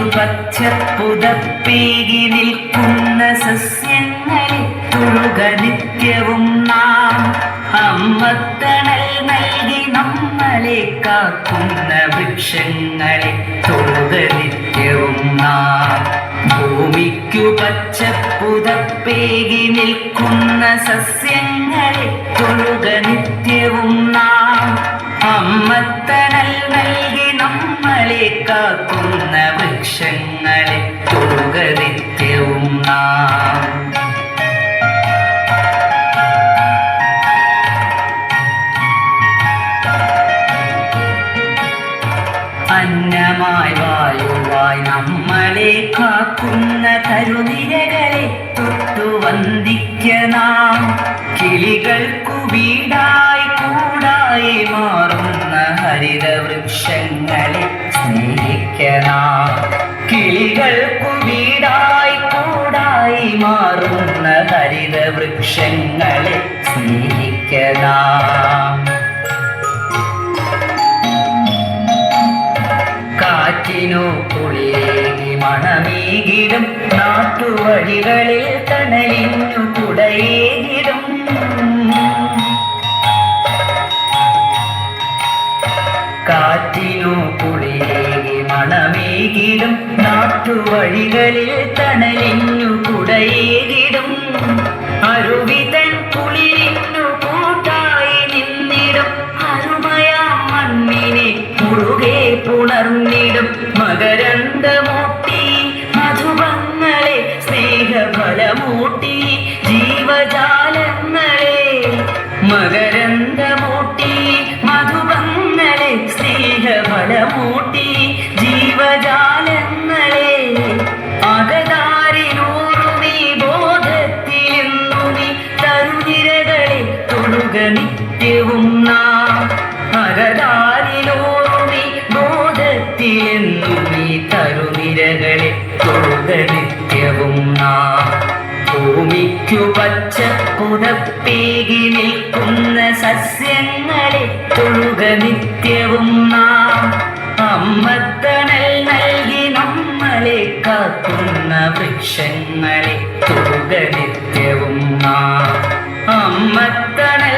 പച്ചപ്പുതപ്പേകി നിൽക്കുന്ന സസ്യങ്ങളെ തൊഴുക നിത്യവും നാം. അമ്മത്തണൽ നൽകി നമ്മളെ കാക്കുന്ന വൃക്ഷങ്ങളെ തൊഴുക നിത്യവും നാം. ഭൂമിക്കു പച്ചപ്പുതപ്പേകി നിൽക്കുന്ന സസ്യങ്ങളെ തൊഴുക നിത്യവും നാം. അമ്മത്തണൽ നൽകി നമ്മളെ കാക്കുന്ന വൃക്ഷങ്ങളെ തൊഴുക നിത്യവും നാം. അന്നമായി വായുവായി നമ്മളെ കാക്കുന്ന തരുനിരകളെ തൊട്ടു വന്ദിക്ക നാം. കിളികൾക്കു വീടായി കൂടായി മാറുന്ന ഹരിതവൃക്ഷങ്ങളെ സ്നേഹിക്ക നാം. കിളികൾക്കു വീടായി കൂടായി മാറുന്ന ഹരിതവൃക്ഷങ്ങളെ സ്നേഹിക്ക നാം. കാറ്റിനു കുളിരേകി മണമേകിടും നാട്ടുവഴികളിൽ തണലിനു കുടയേകിടും. കാറ്റിനു കുളിരേകി മണമേകിടും നാട്ടുവഴികളിൽ തണലിനു കുടയേകിടും. അരുവിതൻ കുളിരിനു കൂട്ടായി നിന്നിടും. അരുമയാം മണ്ണിനെ മുറുകെ പുണർന്നിടും. മകരന്ദമൂട്ടി മധുപങ്ങളെ സ്നേഹഫലമൂട്ടി ജീവജാലങ്ങളെ. മകരന്ദമൂട്ടി മധുപങ്ങളെ സ്നേഹഫലമൂട്ടി ജീവജാലങ്ങളെ. അകതാരിലൂറുമീ ബോധത്തിലെന്നുമീ തരുനിരകളെ തൊഴുക നിത്യവും നാം. അകതാരിലൂറുമീ ബോധത്തിലെന്നുമീ തരുനിരകളെ തൊഴുക നിത്യവും നാം. ഭൂമിക്കു പച്ചപ്പുതപ്പേകി നിൽക്കുന്ന സസ്യങ്ങളെ തൊഴുക നിത്യവും നാം. അമ്മത്തണൽ നൽകി നമ്മളെ കാക്കുന്ന വൃക്ഷങ്ങളെ തൊഴുക നിത്യവും നാം. അമ്മത്തണൽ